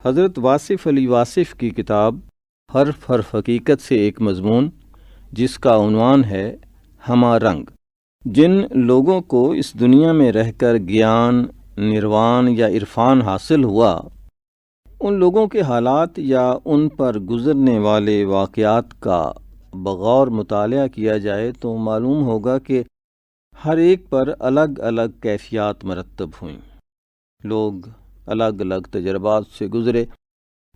حضرت واصف علی واصف کی کتاب حرف حرف حقیقت سے ایک مضمون جس کا عنوان ہے ہمہ رنگ۔ جن لوگوں کو اس دنیا میں رہ کر گیان، نروان یا عرفان حاصل ہوا، ان لوگوں کے حالات یا ان پر گزرنے والے واقعات کا بغور مطالعہ کیا جائے تو معلوم ہوگا کہ ہر ایک پر الگ الگ کیفیات مرتب ہوئیں۔ لوگ الگ الگ تجربات سے گزرے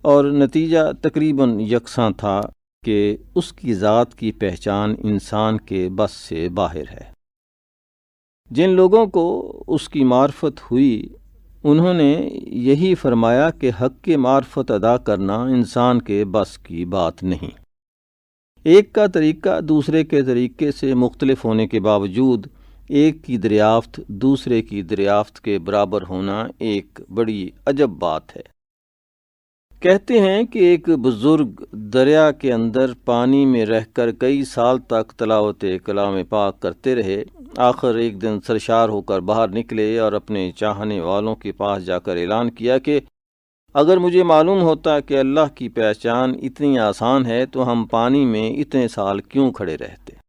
اور نتیجہ تقریباً یکساں تھا کہ اس کی ذات کی پہچان انسان کے بس سے باہر ہے۔ جن لوگوں کو اس کی معرفت ہوئی انہوں نے یہی فرمایا کہ حق کی معرفت ادا کرنا انسان کے بس کی بات نہیں۔ ایک کا طریقہ دوسرے کے طریقے سے مختلف ہونے کے باوجود ایک کی دریافت دوسرے کی دریافت کے برابر ہونا ایک بڑی عجب بات ہے۔ کہتے ہیں کہ ایک بزرگ دریا کے اندر پانی میں رہ کر کئی سال تک تلاوت کلام پاک کرتے رہے، آخر ایک دن سرشار ہو کر باہر نکلے اور اپنے چاہنے والوں کے پاس جا کر اعلان کیا کہ اگر مجھے معلوم ہوتا کہ اللہ کی پہچان اتنی آسان ہے تو ہم پانی میں اتنے سال کیوں کھڑے رہتے۔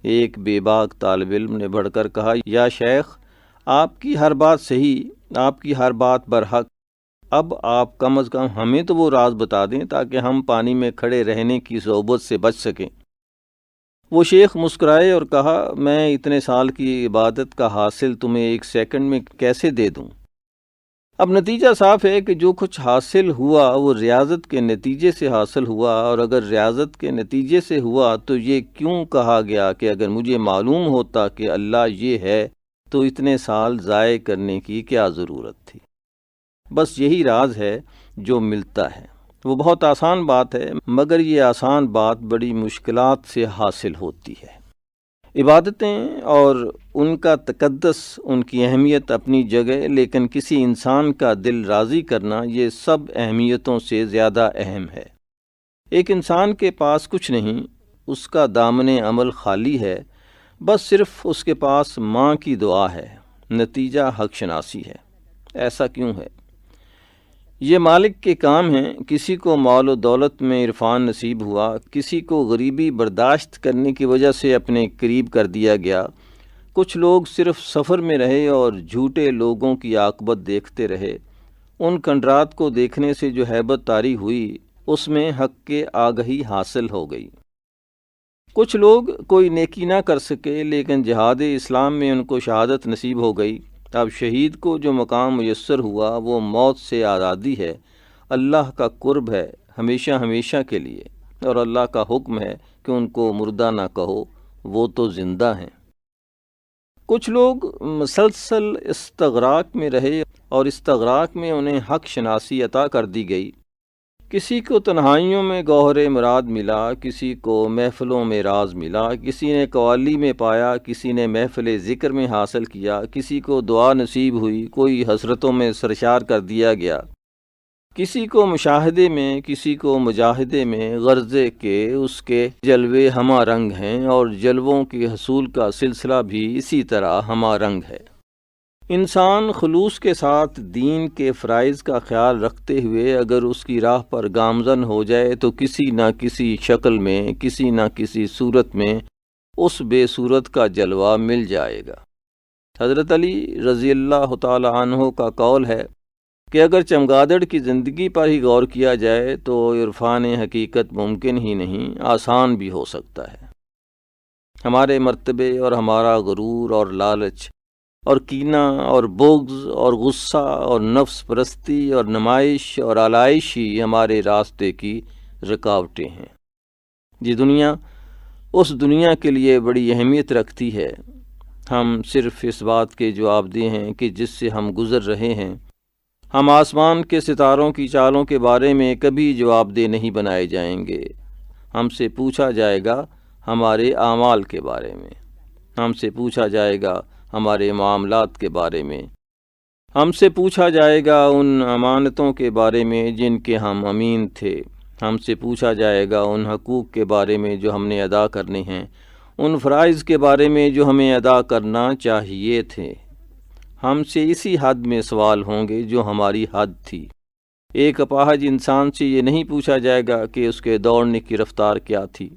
ایک بے باک طالب علم نے بڑھ کر کہا، یا شیخ، آپ کی ہر بات صحیح، آپ کی ہر بات برحق، اب آپ کم از کم ہمیں تو وہ راز بتا دیں تاکہ ہم پانی میں کھڑے رہنے کی صعوبت سے بچ سکیں۔ وہ شیخ مسکرائے اور کہا، میں اتنے سال کی عبادت کا حاصل تمہیں ایک سیکنڈ میں کیسے دے دوں؟ اب نتیجہ صاف ہے کہ جو کچھ حاصل ہوا وہ ریاضت کے نتیجے سے حاصل ہوا، اور اگر ریاضت کے نتیجے سے ہوا تو یہ کیوں کہا گیا کہ اگر مجھے معلوم ہوتا کہ اللہ یہ ہے تو اتنے سال ضائع کرنے کی کیا ضرورت تھی؟ بس یہی راز ہے جو ملتا ہے۔ وہ بہت آسان بات ہے، مگر یہ آسان بات بڑی مشکلات سے حاصل ہوتی ہے۔ عبادتیں اور ان کا تقدس، ان کی اہمیت اپنی جگہ، لیکن کسی انسان کا دل راضی کرنا یہ سب اہمیتوں سے زیادہ اہم ہے۔ ایک انسان کے پاس کچھ نہیں، اس کا دامن عمل خالی ہے، بس صرف اس کے پاس ماں کی دعا ہے، نتیجہ حق شناسی ہے۔ ایسا کیوں ہے؟ یہ مالک کے کام ہیں۔ کسی کو مال و دولت میں عرفان نصیب ہوا، کسی کو غریبی برداشت کرنے کی وجہ سے اپنے قریب کر دیا گیا، کچھ لوگ صرف سفر میں رہے اور جھوٹے لوگوں کی عاقبت دیکھتے رہے۔ ان کنڈرات کو دیکھنے سے جو ہیبت طاری ہوئی اس میں حق کے آگہی حاصل ہو گئی۔ کچھ لوگ کوئی نیکی نہ کر سکے لیکن جہاد اسلام میں ان کو شہادت نصیب ہو گئی۔ اب شہید کو جو مقام میسر ہوا وہ موت سے آزادی ہے، اللہ کا قرب ہے ہمیشہ ہمیشہ کے لیے، اور اللہ کا حکم ہے کہ ان کو مردہ نہ کہو، وہ تو زندہ ہیں۔ کچھ لوگ مسلسل استغراق میں رہے اور استغراق میں انہیں حق شناسی عطا کر دی گئی۔ کسی کو تنہائیوں میں گوہر مراد ملا، کسی کو محفلوں میں راز ملا، کسی نے قوالی میں پایا، کسی نے محفل ذکر میں حاصل کیا، کسی کو دعا نصیب ہوئی، کوئی حسرتوں میں سرشار کر دیا گیا، کسی کو مشاہدے میں، کسی کو مجاہدے میں، غرضے کے اس کے جلوے ہمہ رنگ ہیں، اور جلووں کے حصول کا سلسلہ بھی اسی طرح ہمہ رنگ ہے۔ انسان خلوص کے ساتھ دین کے فرائض کا خیال رکھتے ہوئے اگر اس کی راہ پر گامزن ہو جائے تو کسی نہ کسی شکل میں، کسی نہ کسی صورت میں اس بے صورت کا جلوہ مل جائے گا۔ حضرت علی رضی اللہ تعالی عنہ کا قول ہے کہ اگر چمگادڑ کی زندگی پر ہی غور کیا جائے تو عرفان حقیقت ممکن ہی نہیں، آسان بھی ہو سکتا ہے۔ ہمارے مرتبے اور ہمارا غرور اور لالچ اور کینہ اور بغض اور غصہ اور نفس پرستی اور نمائش اور آلائش ہی ہمارے راستے کی رکاوٹیں ہیں۔ یہ دنیا اس دنیا کے لیے بڑی اہمیت رکھتی ہے، ہم صرف اس بات کے جوابدہ ہیں کہ جس سے ہم گزر رہے ہیں۔ ہم آسمان کے ستاروں کی چالوں کے بارے میں کبھی جوابدہ نہیں بنائے جائیں گے۔ ہم سے پوچھا جائے گا ہمارے اعمال کے بارے میں، ہم سے پوچھا جائے گا ہمارے معاملات کے بارے میں، ہم سے پوچھا جائے گا ان امانتوں کے بارے میں جن کے ہم امین تھے، ہم سے پوچھا جائے گا ان حقوق کے بارے میں جو ہم نے ادا کرنے ہیں، ان فرائض کے بارے میں جو ہمیں ادا کرنا چاہیے تھے۔ ہم سے اسی حد میں سوال ہوں گے جو ہماری حد تھی۔ ایک اپاہج انسان سے یہ نہیں پوچھا جائے گا کہ اس کے دوڑنے کی رفتار کیا تھی۔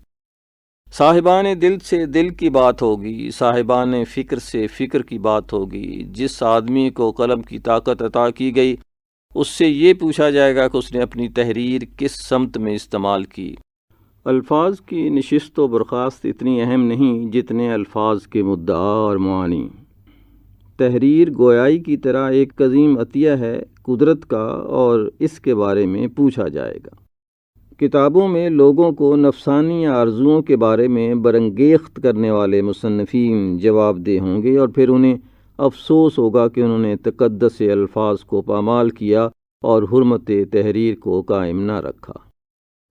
صاحبان دل سے دل کی بات ہوگی، صاحبان فکر سے فکر کی بات ہوگی۔ جس آدمی کو قلم کی طاقت عطا کی گئی اس سے یہ پوچھا جائے گا کہ اس نے اپنی تحریر کس سمت میں استعمال کی۔ الفاظ کی نشست و برخاست اتنی اہم نہیں جتنے الفاظ کے مدعا اور معانی۔ تحریر گویائی کی طرح ایک عظیم عطیہ ہے قدرت کا، اور اس کے بارے میں پوچھا جائے گا۔ کتابوں میں لوگوں کو نفسانی آرزوؤں کے بارے میں برانگیخت کرنے والے مصنفین جواب دہ ہوں گے، اور پھر انہیں افسوس ہوگا کہ انہوں نے تقدس الفاظ کو پامال کیا اور حرمت تحریر کو قائم نہ رکھا۔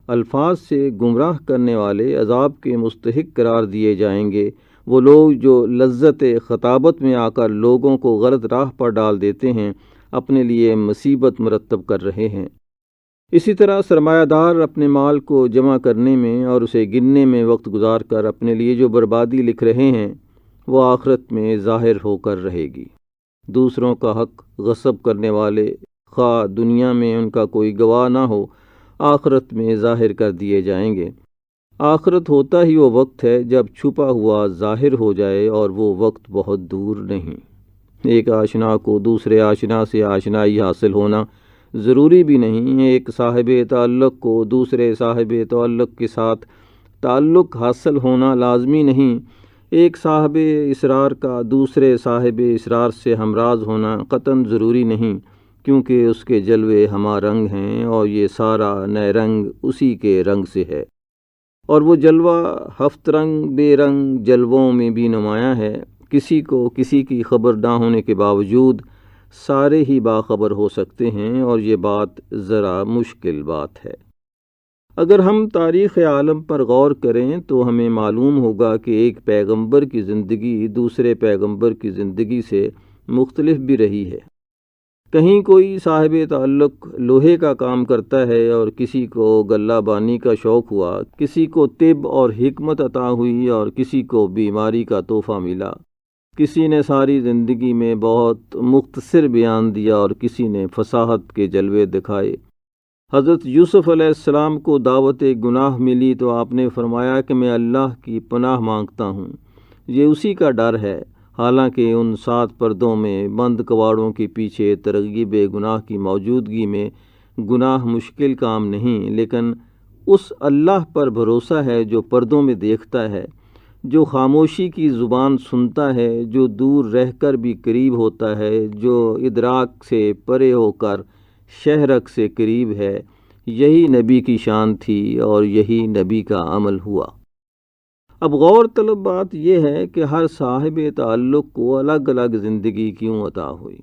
الفاظ سے گمراہ کرنے والے عذاب کے مستحق قرار دیے جائیں گے، وہ لوگ جو لذت خطابت میں آ کر لوگوں کو غلط راہ پر ڈال دیتے ہیں، اپنے لیے مصیبت مرتب کر رہے ہیں۔ اسی طرح سرمایہ دار اپنے مال کو جمع کرنے میں اور اسے گننے میں وقت گزار کر اپنے لیے جو بربادی لکھ رہے ہیں وہ آخرت میں ظاہر ہو کر رہے گی۔ دوسروں کا حق غصب کرنے والے خواہ دنیا میں ان کا کوئی گواہ نہ ہو، آخرت میں ظاہر کر دیے جائیں گے۔ آخرت ہوتا ہی وہ وقت ہے جب چھپا ہوا ظاہر ہو جائے، اور وہ وقت بہت دور نہیں۔ ایک آشنا کو دوسرے آشنا سے آشنائی حاصل ہونا ضروری بھی نہیں، ایک صاحب تعلق کو دوسرے صاحب تعلق کے ساتھ تعلق حاصل ہونا لازمی نہیں، ایک صاحب اسرار کا دوسرے صاحب اسرار سے ہمراز ہونا قطعاً ضروری نہیں، کیونکہ اس کے جلوے ہمہ رنگ ہیں اور یہ سارا نئے رنگ اسی کے رنگ سے ہے، اور وہ جلوہ ہفت رنگ بے رنگ جلووں میں بھی نمایاں ہے۔ کسی کو کسی کی خبر نہ ہونے کے باوجود سارے ہی باخبر ہو سکتے ہیں، اور یہ بات ذرا مشکل بات ہے۔ اگر ہم تاریخ عالم پر غور کریں تو ہمیں معلوم ہوگا کہ ایک پیغمبر کی زندگی دوسرے پیغمبر کی زندگی سے مختلف بھی رہی ہے۔ کہیں کوئی صاحب تعلق لوہے کا کام کرتا ہے اور کسی کو غلہ بانی کا شوق ہوا، کسی کو طب اور حکمت عطا ہوئی اور کسی کو بیماری کا تحفہ ملا، کسی نے ساری زندگی میں بہت مختصر بیان دیا اور کسی نے فصاحت کے جلوے دکھائے۔ حضرت یوسف علیہ السلام کو دعوت گناہ ملی تو آپ نے فرمایا کہ میں اللہ کی پناہ مانگتا ہوں، یہ اسی کا ڈر ہے۔ حالانکہ ان 7 پردوں میں بند کواڑوں کے پیچھے ترغیب گناہ کی موجودگی میں گناہ مشکل کام نہیں، لیکن اس اللہ پر بھروسہ ہے جو پردوں میں دیکھتا ہے، جو خاموشی کی زبان سنتا ہے، جو دور رہ کر بھی قریب ہوتا ہے، جو ادراک سے پرے ہو کر شہرک سے قریب ہے۔ یہی نبی کی شان تھی اور یہی نبی کا عمل ہوا۔ اب غور طلب بات یہ ہے کہ ہر صاحب تعلق کو الگ الگ زندگی کیوں عطا ہوئی؟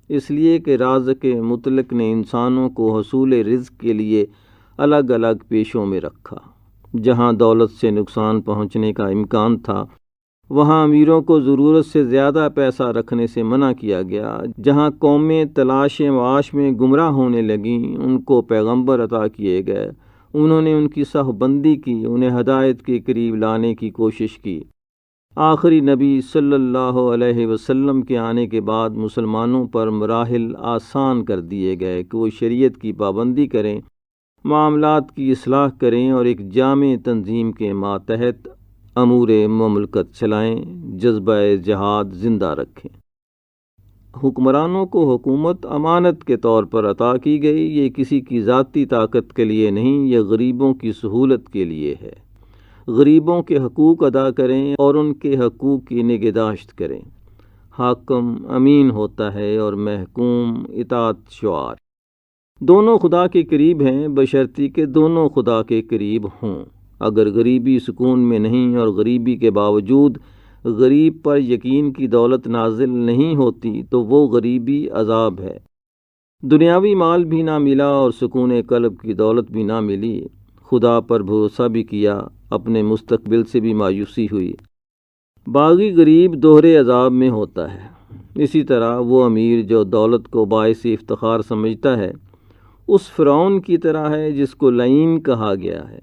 اس لیے کہ رازق مطلق نے انسانوں کو حصول رزق کے لیے الگ الگ پیشوں میں رکھا۔ جہاں دولت سے نقصان پہنچنے کا امکان تھا وہاں امیروں کو ضرورت سے زیادہ پیسہ رکھنے سے منع کیا گیا۔ جہاں قومیں تلاش معاش میں گمراہ ہونے لگیں ان کو پیغمبر عطا کیے گئے، انہوں نے ان کی صف بندی کی، انہیں ہدایت کے قریب لانے کی کوشش کی۔ آخری نبی صلی اللہ علیہ وسلم کے آنے کے بعد مسلمانوں پر مراحل آسان کر دیے گئے کہ وہ شریعت کی پابندی کریں، معاملات کی اصلاح کریں اور ایک جامع تنظیم کے ماتحت امور مملکت چلائیں، جذبہ جہاد زندہ رکھیں۔ حکمرانوں کو حکومت امانت کے طور پر عطا کی گئی، یہ کسی کی ذاتی طاقت کے لیے نہیں، یہ غریبوں کی سہولت کے لیے ہے۔ غریبوں کے حقوق ادا کریں اور ان کے حقوق کی نگہداشت کریں۔ حاکم امین ہوتا ہے اور محکوم اطاعت شعار۔ دونوں خدا کے قریب ہیں بشرطی کہ دونوں خدا کے قریب ہوں۔ اگر غریبی سکون میں نہیں اور غریبی کے باوجود غریب پر یقین کی دولت نازل نہیں ہوتی تو وہ غریبی عذاب ہے۔ دنیاوی مال بھی نہ ملا اور سکون قلب کی دولت بھی نہ ملی، خدا پر بھروسہ بھی کیا، اپنے مستقبل سے بھی مایوسی ہوئی۔ باغی غریب دوہرے عذاب میں ہوتا ہے۔ اسی طرح وہ امیر جو دولت کو باعث افتخار سمجھتا ہے اس فرعون کی طرح ہے جس کو لعین کہا گیا ہے۔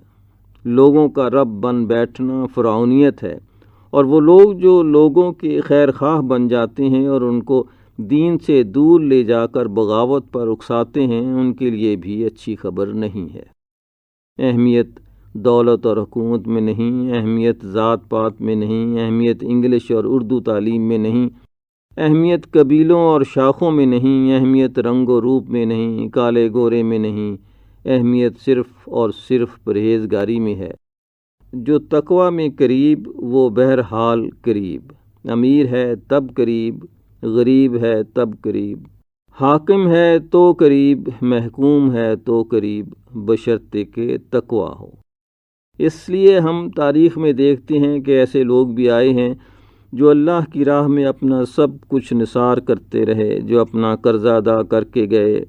لوگوں کا رب بن بیٹھنا فرعونیت ہے، اور وہ لوگ جو لوگوں کے خیر خواہ بن جاتے ہیں اور ان کو دین سے دور لے جا کر بغاوت پر اکساتے ہیں، ان کے لیے بھی اچھی خبر نہیں ہے۔ اہمیت دولت اور حکومت میں نہیں، اہمیت ذات پات میں نہیں، اہمیت انگلش اور اردو تعلیم میں نہیں، اہمیت قبیلوں اور شاخوں میں نہیں، اہمیت رنگ و روپ میں نہیں، کالے گورے میں نہیں، اہمیت صرف اور صرف پرہیزگاری میں ہے۔ جو تقوی میں قریب وہ بہرحال قریب، امیر ہے تب قریب، غریب ہے تب قریب، حاکم ہے تو قریب، محکوم ہے تو قریب، بشرطے کہ تقوی ہو۔ اس لیے ہم تاریخ میں دیکھتے ہیں کہ ایسے لوگ بھی آئے ہیں جو اللہ کی راہ میں اپنا سب کچھ نثار کرتے رہے، جو اپنا قرضہ ادا کر کے گئے۔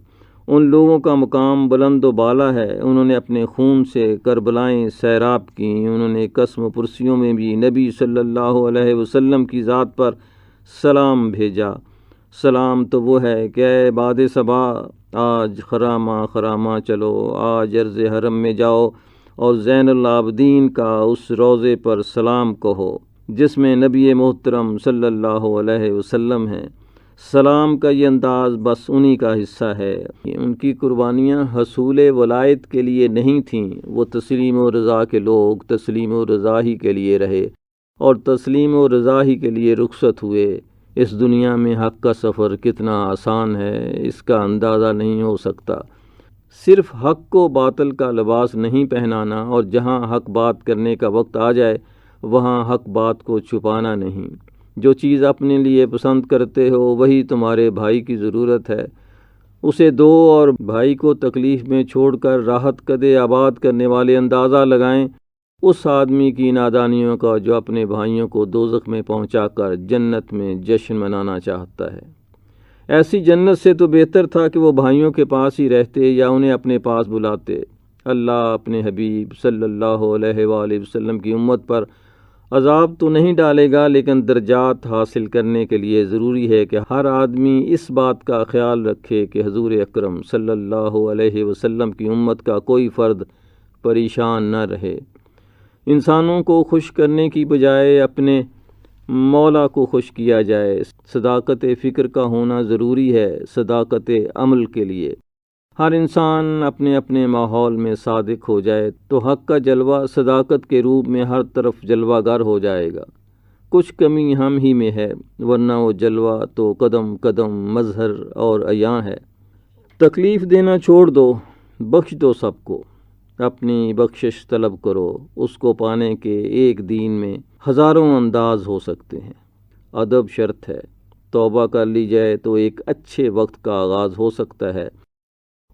ان لوگوں کا مقام بلند و بالا ہے، انہوں نے اپنے خون سے کربلائیں سیراب کیں، انہوں نے قسم و پرسیوں میں بھی نبی صلی اللہ علیہ وسلم کی ذات پر سلام بھیجا۔ سلام تو وہ ہے کہ اے باد صبا، آج خرامہ خرامہ چلو، آج عرض حرم میں جاؤ اور زین العابدین کا اس روضے پر سلام کہو جس میں نبی محترم صلی اللہ علیہ وسلم ہیں۔ سلام کا یہ انداز بس انہی کا حصہ ہے۔ ان کی قربانیاں حصول ولایت کے لیے نہیں تھیں، وہ تسلیم و رضا کے لوگ تسلیم و رضا ہی کے لیے رہے اور تسلیم و رضا ہی کے لیے رخصت ہوئے۔ اس دنیا میں حق کا سفر کتنا آسان ہے، اس کا اندازہ نہیں ہو سکتا۔ صرف حق کو باطل کا لباس نہیں پہنانا، اور جہاں حق بات کرنے کا وقت آ جائے وہاں حق بات کو چھپانا نہیں۔ جو چیز اپنے لیے پسند کرتے ہو وہی تمہارے بھائی کی ضرورت ہے، اسے دو، اور بھائی کو تکلیف میں چھوڑ کر راحت قدے آباد کرنے والے اندازہ لگائیں اس آدمی کی نادانیوں کا جو اپنے بھائیوں کو دوزخ میں پہنچا کر جنت میں جشن منانا چاہتا ہے۔ ایسی جنت سے تو بہتر تھا کہ وہ بھائیوں کے پاس ہی رہتے یا انہیں اپنے پاس بلاتے۔ اللہ اپنے حبیب صلی اللہ علیہ وآلہ وسلم کی امت پر عذاب تو نہیں ڈالے گا، لیکن درجات حاصل کرنے کے لیے ضروری ہے کہ ہر آدمی اس بات کا خیال رکھے کہ حضور اکرم صلی اللہ علیہ وسلم کی امت کا کوئی فرد پریشان نہ رہے۔ انسانوں کو خوش کرنے کی بجائے اپنے مولا کو خوش کیا جائے۔ صداقت فکر کا ہونا ضروری ہے صداقت عمل کے لیے۔ ہر انسان اپنے اپنے ماحول میں صادق ہو جائے تو حق کا جلوہ صداقت کے روپ میں ہر طرف جلوہ گر ہو جائے گا۔ کچھ کمی ہم ہی میں ہے، ورنہ وہ جلوہ تو قدم قدم مظہر اور عیاں ہے۔ تکلیف دینا چھوڑ دو، بخش دو سب کو، اپنی بخشش طلب کرو۔ اس کو پانے کے ایک دین میں ہزاروں انداز ہو سکتے ہیں۔ ادب شرط ہے، توبہ کر لی جائے تو ایک اچھے وقت کا آغاز ہو سکتا ہے۔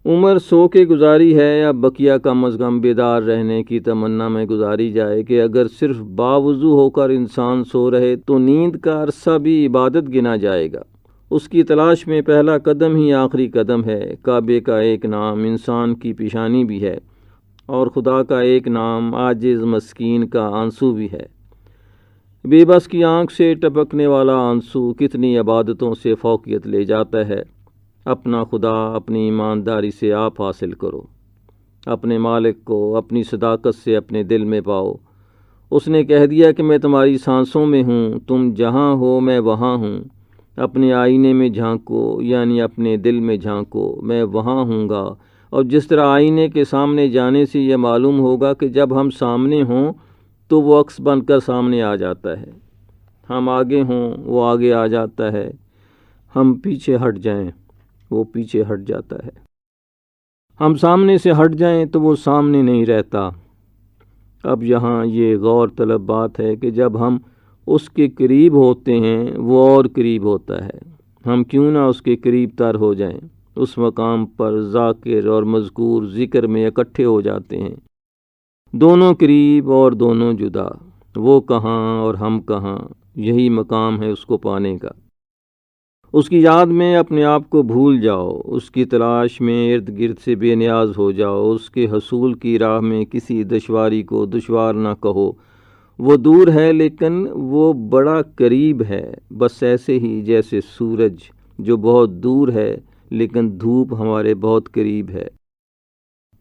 عمر سو کے گزاری ہے، یا بقیہ کم از کم بیدار رہنے کی تمنا میں گزاری جائے کہ اگر صرف باوضو ہو کر انسان سو رہے تو نیند کا عرصہ بھی عبادت گنا جائے گا۔ اس کی تلاش میں پہلا قدم ہی آخری قدم ہے۔ کعبے کا ایک نام انسان کی پیشانی بھی ہے، اور خدا کا ایک نام عاجز مسکین کا آنسو بھی ہے۔ بے بس کی آنکھ سے ٹپکنے والا آنسو کتنی عبادتوں سے فوقیت لے جاتا ہے۔ اپنا خدا اپنی ایمانداری سے آپ حاصل کرو، اپنے مالک کو اپنی صداقت سے اپنے دل میں پاؤ۔ اس نے کہہ دیا کہ میں تمہاری سانسوں میں ہوں، تم جہاں ہو میں وہاں ہوں۔ اپنے آئینے میں جھانکو، یعنی اپنے دل میں جھانکو، میں وہاں ہوں گا۔ اور جس طرح آئینے کے سامنے جانے سے یہ معلوم ہوگا کہ جب ہم سامنے ہوں تو وہ عکس بن کر سامنے آ جاتا ہے، ہم آگے ہوں وہ آگے آ جاتا ہے، ہم پیچھے ہٹ جائیں وہ پیچھے ہٹ جاتا ہے، ہم سامنے سے ہٹ جائیں تو وہ سامنے نہیں رہتا۔ اب یہاں یہ غور طلب بات ہے کہ جب ہم اس کے قریب ہوتے ہیں وہ اور قریب ہوتا ہے۔ ہم کیوں نہ اس کے قریب تر ہو جائیں۔ اس مقام پر ذاکر اور مذکور ذکر میں اکٹھے ہو جاتے ہیں، دونوں قریب اور دونوں جدا۔ وہ کہاں اور ہم کہاں، یہی مقام ہے اس کو پانے کا۔ اس کی یاد میں اپنے آپ کو بھول جاؤ، اس کی تلاش میں ارد گرد سے بے نیاز ہو جاؤ۔ اس کے حصول کی راہ میں کسی دشواری کو دشوار نہ کہو۔ وہ دور ہے لیکن وہ بڑا قریب ہے، بس ایسے ہی جیسے سورج جو بہت دور ہے لیکن دھوپ ہمارے بہت قریب ہے۔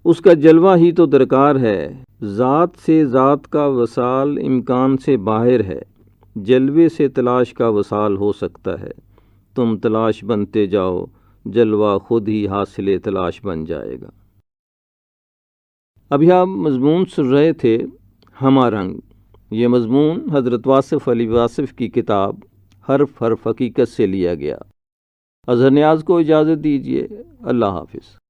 اس کا جلوہ ہی تو درکار ہے۔ ذات سے ذات کا وصال امکان سے باہر ہے، جلوے سے تلاش کا وصال ہو سکتا ہے۔ تم تلاش بنتے جاؤ، جلوہ خود ہی حاصل تلاش بن جائے گا۔ ابھی آپ مضمون سن رہے تھے ہمہ رنگ۔ یہ مضمون حضرت واصف علی واصف کی کتاب حرف حرف حقیقت سے لیا گیا۔ اظہر نیاز کو اجازت دیجیے، اللہ حافظ۔